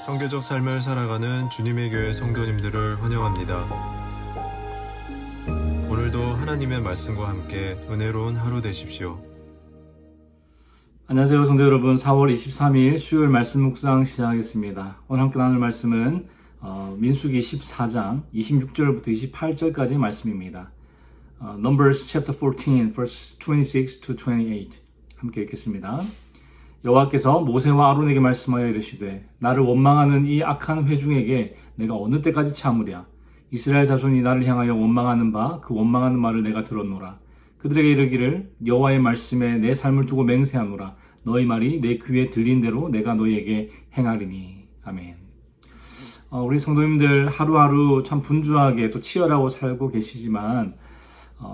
성교적 삶을 살아가는 주님의 교회 성도님들을 환영합니다. 오늘도 하나님의 말씀과 함께 은혜로운 하루 되십시오. 안녕하세요 성도 여러분, 4월 23일 수요일 말씀 묵상 시작하겠습니다. 오늘 함께 나눌 말씀은 민수기 14장 26절부터 28절까지 말씀입니다. Numbers chapter 14 verse 26 to 28 함께 읽겠습니다. 여호와께서 모세와 아론에게 말씀하여 이르시되 나를 원망하는 이 악한 회중에게 내가 어느 때까지 참으랴. 이스라엘 자손이 나를 향하여 원망하는 바 그 원망하는 말을 내가 들었노라. 그들에게 이르기를 여호와의 말씀에 내 삶을 두고 맹세하노라. 너희 말이 내 귀에 들린 대로 내가 너희에게 행하리니. 아멘. 우리 성도님들 하루하루 참 분주하게 또 치열하고 살고 계시지만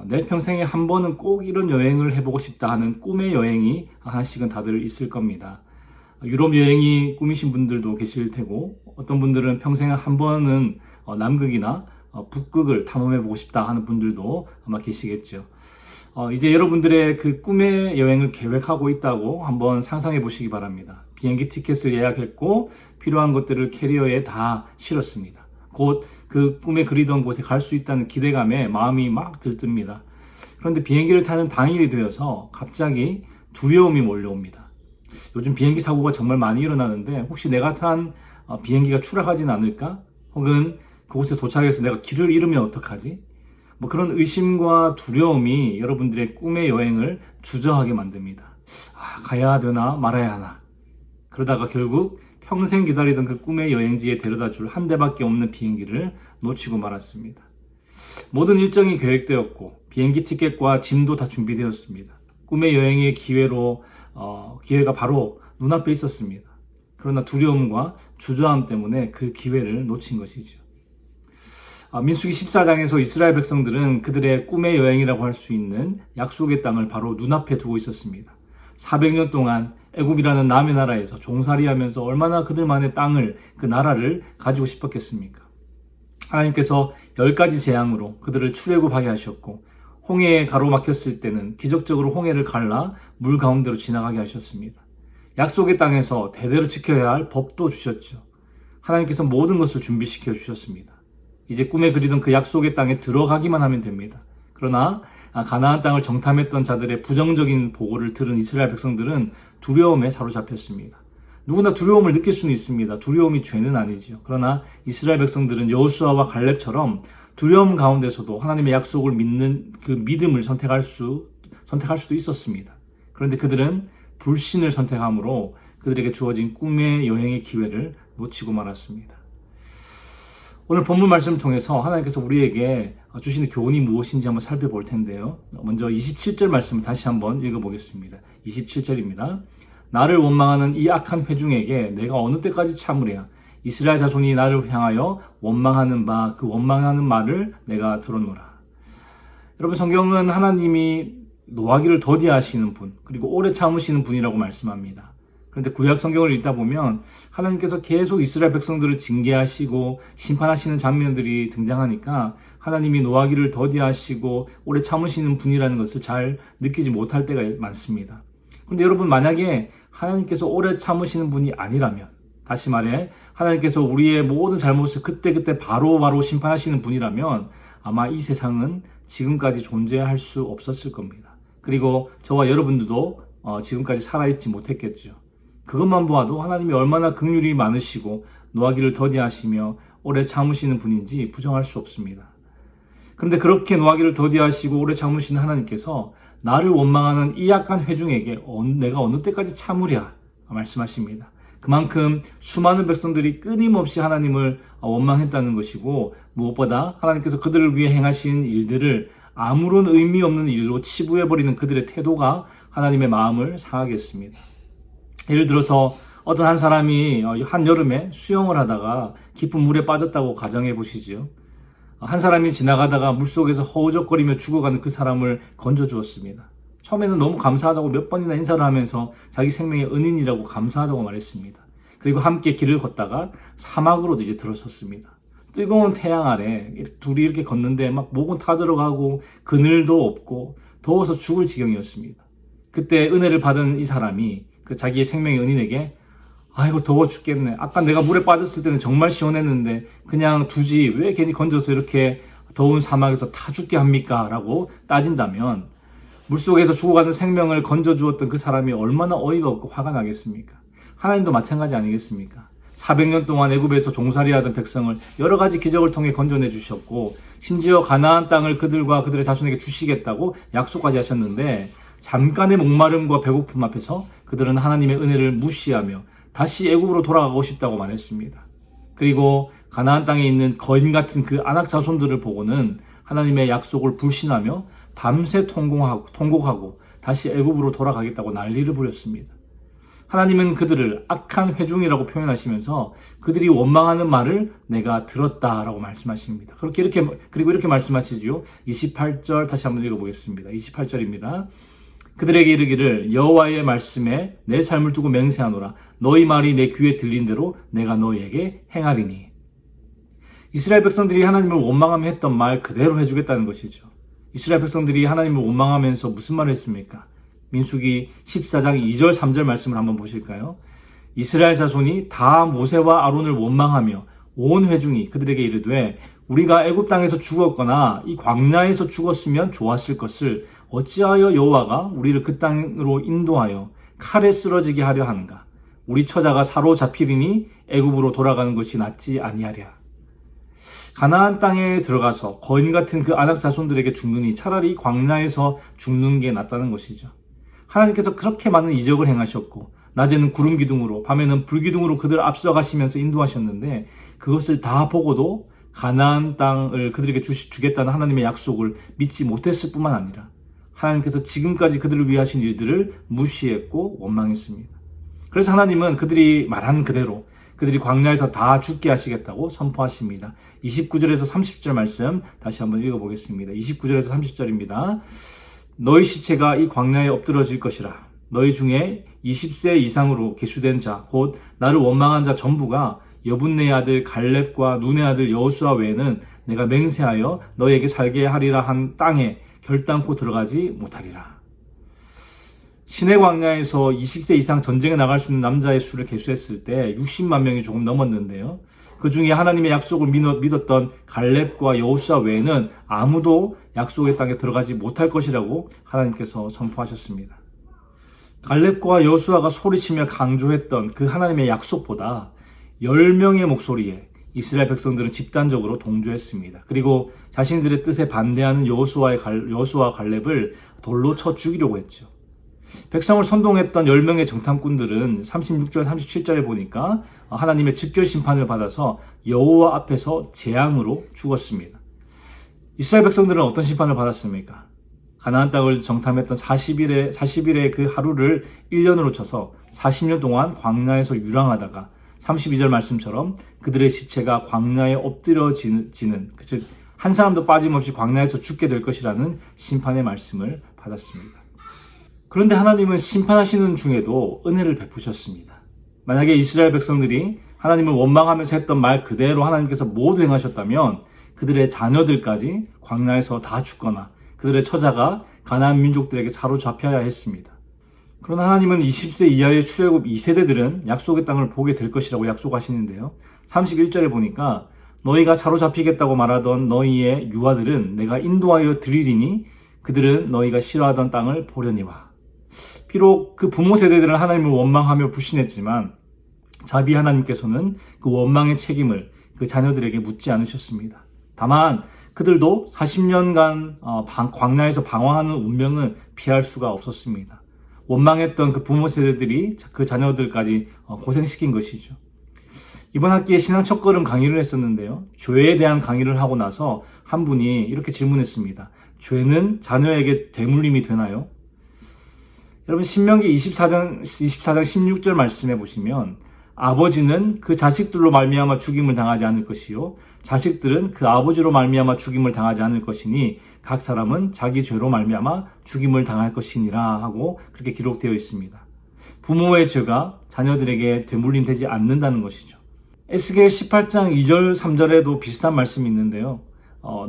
내 평생에 한 번은 꼭 이런 여행을 해보고 싶다 하는 꿈의 여행이 하나씩은 다들 있을 겁니다. 유럽 여행이 꿈이신 분들도 계실 테고, 어떤 분들은 평생에 한 번은 남극이나 북극을 탐험해보고 싶다 하는 분들도 아마 계시겠죠. 이제 여러분들의 그 꿈의 여행을 계획하고 있다고 한번 상상해 보시기 바랍니다. 비행기 티켓을 예약했고 필요한 것들을 캐리어에 다 실었습니다. 곧 그 꿈에 그리던 곳에 갈 수 있다는 기대감에 마음이 막 들뜹니다. 그런데 비행기를 타는 당일이 되어서 갑자기 두려움이 몰려옵니다. 요즘 비행기 사고가 정말 많이 일어나는데 혹시 내가 탄 비행기가 추락하진 않을까? 혹은 그곳에 도착해서 내가 길을 잃으면 어떡하지? 그런 의심과 두려움이 여러분들의 꿈의 여행을 주저하게 만듭니다. 가야 되나 말아야 하나. 그러다가 결국 평생 기다리던 그 꿈의 여행지에 데려다 줄 한 대밖에 없는 비행기를 놓치고 말았습니다. 모든 일정이 계획되었고 비행기 티켓과 짐도 다 준비되었습니다. 꿈의 여행의 기회가 바로 눈앞에 있었습니다. 그러나 두려움과 주저함 때문에 그 기회를 놓친 것이죠. 민수기 14장에서 이스라엘 백성들은 그들의 꿈의 여행이라고 할 수 있는 약속의 땅을 바로 눈앞에 두고 있었습니다. 400년 동안 애굽이라는 남의 나라에서 종살이하면서 얼마나 그들만의 땅을, 그 나라를 가지고 싶었겠습니까? 하나님께서 10가지 재앙으로 그들을 출애굽하게 하셨고, 홍해에 가로막혔을 때는 기적적으로 홍해를 갈라 물 가운데로 지나가게 하셨습니다. 약속의 땅에서 대대로 지켜야 할 법도 주셨죠. 하나님께서 모든 것을 준비시켜 주셨습니다. 이제 꿈에 그리던 그 약속의 땅에 들어가기만 하면 됩니다. 그러나 가나안 땅을 정탐했던 자들의 부정적인 보고를 들은 이스라엘 백성들은 두려움에 사로잡혔습니다. 누구나 두려움을 느낄 수는 있습니다. 두려움이 죄는 아니지요. 그러나 이스라엘 백성들은 여호수아와 갈렙처럼 두려움 가운데서도 하나님의 약속을 믿는 그 믿음을 선택할 수도 있었습니다. 그런데 그들은 불신을 선택함으로 그들에게 주어진 꿈의 여행의 기회를 놓치고 말았습니다. 오늘 본문 말씀을 통해서 하나님께서 우리에게 주시는 교훈이 무엇인지 한번 살펴볼 텐데요. 먼저 27절 말씀을 다시 한번 읽어보겠습니다. 27절입니다. 나를 원망하는 이 악한 회중에게 내가 어느 때까지 참으랴. 이스라엘 자손이 나를 향하여 원망하는 바 그 원망하는 말을 내가 들었노라. 여러분, 성경은 하나님이 노하기를 더디하시는 분, 그리고 오래 참으시는 분이라고 말씀합니다. 그런데 구약 성경을 읽다 보면 하나님께서 계속 이스라엘 백성들을 징계하시고 심판하시는 장면들이 등장하니까 하나님이 노하기를 더디하시고 오래 참으시는 분이라는 것을 잘 느끼지 못할 때가 많습니다. 그런데 여러분, 만약에 하나님께서 오래 참으시는 분이 아니라면, 다시 말해 하나님께서 우리의 모든 잘못을 그때그때 바로바로 심판하시는 분이라면 아마 이 세상은 지금까지 존재할 수 없었을 겁니다. 그리고 저와 여러분들도 지금까지 살아있지 못했겠죠. 그것만 보아도 하나님이 얼마나 긍휼이 많으시고 노하기를 더디하시며 오래 참으시는 분인지 부정할 수 없습니다. 그런데 그렇게 노하기를 더디하시고 오래 참으시는 하나님께서 나를 원망하는 이 악한 회중에게 내가 어느 때까지 참으랴 말씀하십니다. 그만큼 수많은 백성들이 끊임없이 하나님을 원망했다는 것이고, 무엇보다 하나님께서 그들을 위해 행하신 일들을 아무런 의미 없는 일로 치부해버리는 그들의 태도가 하나님의 마음을 상하게 했습니다. 예를 들어서 어떤 한 사람이 한여름에 수영을 하다가 깊은 물에 빠졌다고 가정해 보시죠. 한 사람이 지나가다가 물속에서 허우적거리며 죽어가는 그 사람을 건져주었습니다. 처음에는 너무 감사하다고 몇 번이나 인사를 하면서 자기 생명의 은인이라고 감사하다고 말했습니다. 그리고 함께 길을 걷다가 사막으로도 이제 들어섰습니다. 뜨거운 태양 아래 둘이 이렇게 걷는데 막 목은 타들어가고 그늘도 없고 더워서 죽을 지경이었습니다. 그때 은혜를 받은 이 사람이 그 자기의 생명의 은인에게 아이고 더워 죽겠네. 아까 내가 물에 빠졌을 때는 정말 시원했는데 그냥 두지 왜 괜히 건져서 이렇게 더운 사막에서 타 죽게 합니까? 라고 따진다면 물속에서 죽어가는 생명을 건져주었던 그 사람이 얼마나 어이가 없고 화가 나겠습니까? 하나님도 마찬가지 아니겠습니까? 400년 동안 애굽에서 종살이하던 백성을 여러 가지 기적을 통해 건져내 주셨고 심지어 가나안 땅을 그들과 그들의 자손에게 주시겠다고 약속까지 하셨는데 잠깐의 목마름과 배고픔 앞에서 그들은 하나님의 은혜를 무시하며 다시 애굽으로 돌아가고 싶다고 말했습니다. 그리고 가나안 땅에 있는 거인 같은 그 아낙 자손들을 보고는 하나님의 약속을 불신하며 밤새 통곡하고 다시 애굽으로 돌아가겠다고 난리를 부렸습니다. 하나님은 그들을 악한 회중이라고 표현하시면서 그들이 원망하는 말을 내가 들었다라고 말씀하십니다. 그리고 이렇게 말씀하시죠. 28절 다시 한번 읽어보겠습니다. 28절입니다. 그들에게 이르기를 여호와의 말씀에 내 삶을 두고 맹세하노라. 너희 말이 내 귀에 들린 대로 내가 너희에게 행하리니. 이스라엘 백성들이 하나님을 원망하며 했던 말 그대로 해주겠다는 것이죠. 이스라엘 백성들이 하나님을 원망하면서 무슨 말을 했습니까? 민수기 14장 2절 3절 말씀을 한번 보실까요? 이스라엘 자손이 다 모세와 아론을 원망하며 온 회중이 그들에게 이르되 우리가 애굽 땅에서 죽었거나 이 광야에서 죽었으면 좋았을 것을 어찌하여 여호와가 우리를 그 땅으로 인도하여 칼에 쓰러지게 하려 하는가? 우리 처자가 사로잡히리니 애굽으로 돌아가는 것이 낫지 아니하랴. 가나안 땅에 들어가서 거인 같은 그 아낙 자손들에게 죽느니 차라리 광야에서 죽는 게 낫다는 것이죠. 하나님께서 그렇게 많은 이적을 행하셨고 낮에는 구름 기둥으로 밤에는 불 기둥으로 그들을 앞서가시면서 인도하셨는데 그것을 다 보고도 가나안 땅을 그들에게 주겠다는 하나님의 약속을 믿지 못했을 뿐만 아니라 하나님께서 지금까지 그들을 위해 하신 일들을 무시했고 원망했습니다. 그래서 하나님은 그들이 말한 그대로 그들이 광야에서 다 죽게 하시겠다고 선포하십니다. 29절에서 30절 말씀 다시 한번 읽어보겠습니다. 29절에서 30절입니다. 너희 시체가 이 광야에 엎드러질 것이라. 너희 중에 20세 이상으로 계수된 자, 곧 나를 원망한 자 전부가 여분네의 아들 갈렙과 눈의 아들 여호수아 외에는 내가 맹세하여 너희에게 살게 하리라 한 땅에 결단코 들어가지 못하리라. 시내 광야에서 20세 이상 전쟁에 나갈 수 있는 남자의 수를 계수했을 때 60만 명이 조금 넘었는데요. 그 중에 하나님의 약속을 믿었던 갈렙과 여호수아 외에는 아무도 약속의 땅에 들어가지 못할 것이라고 하나님께서 선포하셨습니다. 갈렙과 여호수아가 소리치며 강조했던 그 하나님의 약속보다 10명의 목소리에 이스라엘 백성들은 집단적으로 동조했습니다. 그리고 자신들의 뜻에 반대하는 여호수아와 갈렙을 돌로 쳐 죽이려고 했죠. 백성을 선동했던 10명의 정탐꾼들은 36절 37절에 보니까 하나님의 즉결 심판을 받아서 여호와 앞에서 재앙으로 죽었습니다. 이스라엘 백성들은 어떤 심판을 받았습니까? 가나안 땅을 정탐했던 40일의 그 하루를 1년으로 쳐서 40년 동안 광야에서 유랑하다가 32절 말씀처럼 그들의 시체가 광야에 엎드려지는 즉 한 사람도 빠짐없이 광야에서 죽게 될 것이라는 심판의 말씀을 받았습니다. 그런데 하나님은 심판하시는 중에도 은혜를 베푸셨습니다. 만약에 이스라엘 백성들이 하나님을 원망하면서 했던 말 그대로 하나님께서 모두 행하셨다면 그들의 자녀들까지 광야에서 다 죽거나 그들의 처자가 가나안 민족들에게 사로잡혀야 했습니다. 그러나 하나님은 20세 이하의 출애굽 2세대들은 약속의 땅을 보게 될 것이라고 약속하시는데요. 31절에 보니까 너희가 사로잡히겠다고 말하던 너희의 유아들은 내가 인도하여 드리리니 그들은 너희가 싫어하던 땅을 보려니와. 비록 그 부모 세대들은 하나님을 원망하며 불신했지만 자비 하나님께서는 그 원망의 책임을 그 자녀들에게 묻지 않으셨습니다. 다만 그들도 40년간 광야에서 방황하는 운명은 피할 수가 없었습니다. 원망했던 그 부모 세대들이 그 자녀들까지 고생시킨 것이죠. 이번 학기에 신앙 첫걸음 강의를 했었는데요. 죄에 대한 강의를 하고 나서 한 분이 이렇게 질문했습니다. 죄는 자녀에게 대물림이 되나요? 여러분 신명기 24장 16절 말씀해 보시면 아버지는 그 자식들로 말미암아 죽임을 당하지 않을 것이요 자식들은 그 아버지로 말미암아 죽임을 당하지 않을 것이니 각 사람은 자기 죄로 말미암아 죽임을 당할 것이니라 하고 그렇게 기록되어 있습니다. 부모의 죄가 자녀들에게 되물림되지 않는다는 것이죠. 에스겔 18장 2절 3절에도 비슷한 말씀이 있는데요.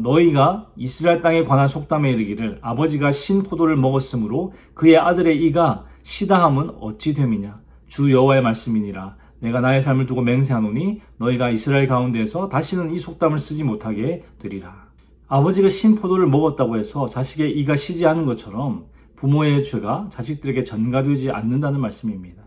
너희가 이스라엘 땅에 관한 속담에 이르기를 아버지가 신 포도를 먹었으므로 그의 아들의 이가 시다함은 어찌 됨이냐 주 여호와의 말씀이니라 내가 나의 삶을 두고 맹세하노니 너희가 이스라엘 가운데에서 다시는 이 속담을 쓰지 못하게 되리라. 아버지가 신포도를 먹었다고 해서 자식의 이가 시지 않은 것처럼 부모의 죄가 자식들에게 전가되지 않는다는 말씀입니다.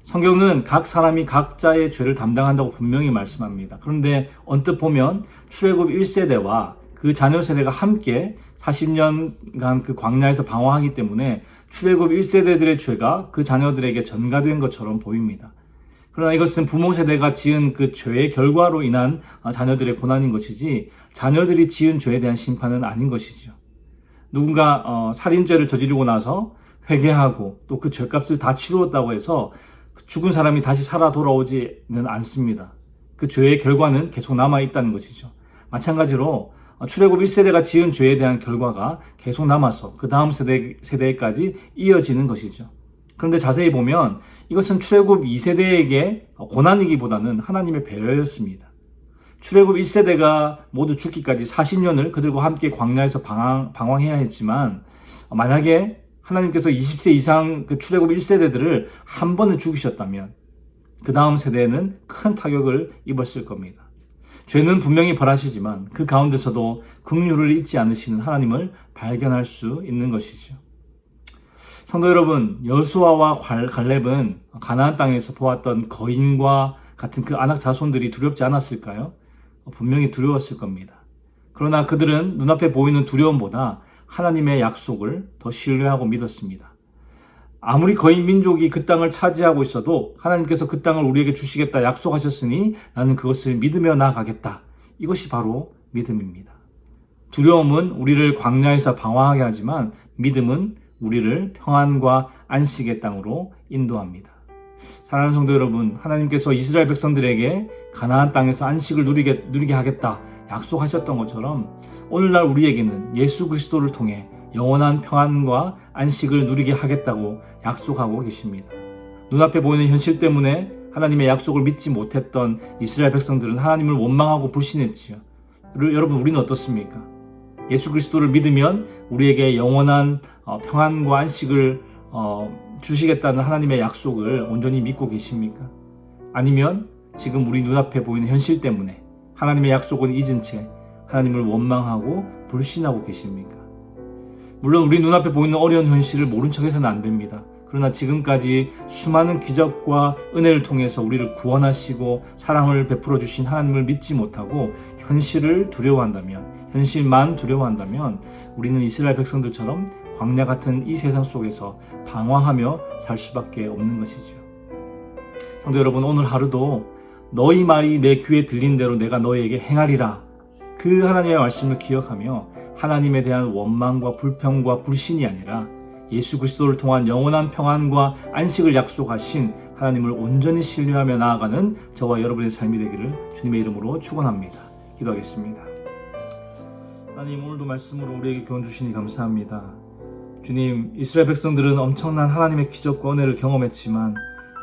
성경은 각 사람이 각자의 죄를 담당한다고 분명히 말씀합니다. 그런데 언뜻 보면 출애굽 1세대와 그 자녀 세대가 함께 40년간 그 광야에서 방황하기 때문에 출애굽 1세대들의 죄가 그 자녀들에게 전가된 것처럼 보입니다. 그러나 이것은 부모 세대가 지은 그 죄의 결과로 인한 자녀들의 고난인 것이지 자녀들이 지은 죄에 대한 심판은 아닌 것이죠. 누군가 살인죄를 저지르고 나서 회개하고 또 그 죄값을 다 치루었다고 해서 죽은 사람이 다시 살아 돌아오지는 않습니다. 그 죄의 결과는 계속 남아있다는 것이죠. 마찬가지로 출애굽 1세대가 지은 죄에 대한 결과가 계속 남아서 그 다음 세대까지 이어지는 것이죠. 그런데 자세히 보면 이것은 출애굽 2세대에게 고난이기보다는 하나님의 배려였습니다. 출애굽 1세대가 모두 죽기까지 40년을 그들과 함께 광야에서 방황해야 했지만 만약에 하나님께서 20세 이상 그 출애굽 1세대들을 한 번에 죽이셨다면 그 다음 세대는 큰 타격을 입었을 겁니다. 죄는 분명히 벌하시지만 그 가운데서도 긍휼을 잊지 않으시는 하나님을 발견할 수 있는 것이죠. 성도 여러분, 여수아와 갈렙은 가나안 땅에서 보았던 거인과 같은 그 아낙 자손들이 두렵지 않았을까요? 분명히 두려웠을 겁니다. 그러나 그들은 눈앞에 보이는 두려움보다 하나님의 약속을 더 신뢰하고 믿었습니다. 아무리 거인 민족이 그 땅을 차지하고 있어도 하나님께서 그 땅을 우리에게 주시겠다 약속하셨으니 나는 그것을 믿으며 나아가겠다. 이것이 바로 믿음입니다. 두려움은 우리를 광야에서 방황하게 하지만 믿음은 우리를 평안과 안식의 땅으로 인도합니다. 사랑하는 성도 여러분, 하나님께서 이스라엘 백성들에게 가나안 땅에서 안식을 누리게 하겠다 약속하셨던 것처럼 오늘날 우리에게는 예수 그리스도를 통해 영원한 평안과 안식을 누리게 하겠다고 약속하고 계십니다. 눈앞에 보이는 현실 때문에 하나님의 약속을 믿지 못했던 이스라엘 백성들은 하나님을 원망하고 불신했지요. 여러분, 우리는 어떻습니까? 예수 그리스도를 믿으면 우리에게 영원한 평안과 안식을 주시겠다는 하나님의 약속을 온전히 믿고 계십니까? 아니면 지금 우리 눈앞에 보이는 현실 때문에 하나님의 약속은 잊은 채 하나님을 원망하고 불신하고 계십니까? 물론 우리 눈앞에 보이는 어려운 현실을 모른 척해서는 안 됩니다. 그러나 지금까지 수많은 기적과 은혜를 통해서 우리를 구원하시고 사랑을 베풀어 주신 하나님을 믿지 못하고 현실을 두려워한다면, 현실만 두려워한다면 우리는 이스라엘 백성들처럼 광야 같은 이 세상 속에서 방황하며 살 수밖에 없는 것이죠. 성도 여러분, 오늘 하루도 너희 말이 내 귀에 들린 대로 내가 너희에게 행하리라. 그 하나님의 말씀을 기억하며 하나님에 대한 원망과 불평과 불신이 아니라 예수 그리스도를 통한 영원한 평안과 안식을 약속하신 하나님을 온전히 신뢰하며 나아가는 저와 여러분의 삶이 되기를 주님의 이름으로 축원합니다. 기도하겠습니다. 하나님, 오늘도 말씀으로 우리에게 교훈 주시니 감사합니다. 주님, 이스라엘 백성들은 엄청난 하나님의 기적과 은혜를 경험했지만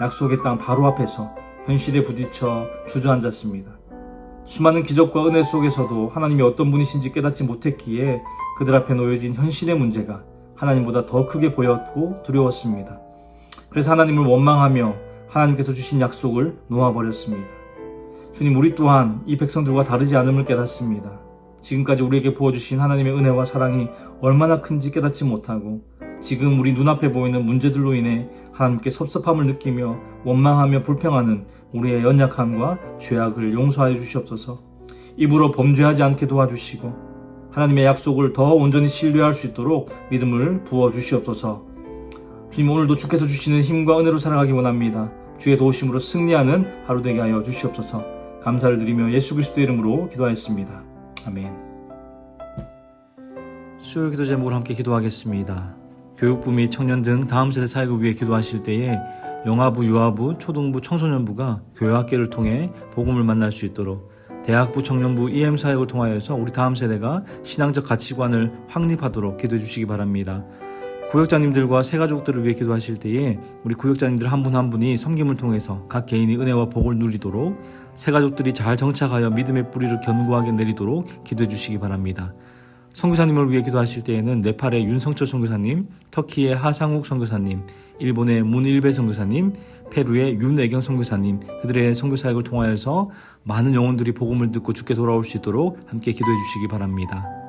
약속의 땅 바로 앞에서 현실에 부딪혀 주저앉았습니다. 수많은 기적과 은혜 속에서도 하나님이 어떤 분이신지 깨닫지 못했기에 그들 앞에 놓여진 현실의 문제가 하나님보다 더 크게 보였고 두려웠습니다. 그래서 하나님을 원망하며 하나님께서 주신 약속을 놓아버렸습니다. 주님, 우리 또한 이 백성들과 다르지 않음을 깨닫습니다. 지금까지 우리에게 부어주신 하나님의 은혜와 사랑이 얼마나 큰지 깨닫지 못하고 지금 우리 눈앞에 보이는 문제들로 인해 하나님께 섭섭함을 느끼며 원망하며 불평하는 우리의 연약함과 죄악을 용서하여 주시옵소서. 입으로 범죄하지 않게 도와주시고 하나님의 약속을 더 온전히 신뢰할 수 있도록 믿음을 부어 주시옵소서. 주님, 오늘도 주께서 주시는 힘과 은혜로 살아가기 원합니다. 주의 도우심으로 승리하는 하루 되게 하여 주시옵소서. 감사를 드리며 예수 그리스도의 이름으로 기도하였습니다. 아멘. 수요일 기도 제목으로 함께 기도하겠습니다. 교육부 및 청년 등 다음 세대 사역을 위해 기도하실 때에 영아부, 유아부, 초등부, 청소년부가 교회학계를 통해 복음을 만날 수 있도록 대학부, 청년부, EM 사역을 통하여서 우리 다음 세대가 신앙적 가치관을 확립하도록 기도해 주시기 바랍니다. 구역장님들과 새가족들을 위해 기도하실 때에 우리 구역장님들 한 분 한 분이 섬김을 통해서 각 개인이 은혜와 복을 누리도록 새가족들이 잘 정착하여 믿음의 뿌리를 견고하게 내리도록 기도해 주시기 바랍니다. 선교사님을 위해 기도하실 때에는 네팔의 윤성철 선교사님, 터키의 하상욱 선교사님, 일본의 문일배 선교사님, 페루의 윤애경 선교사님, 그들의 선교 사역을 통하여서 많은 영혼들이 복음을 듣고 주께 돌아올 수 있도록 함께 기도해 주시기 바랍니다.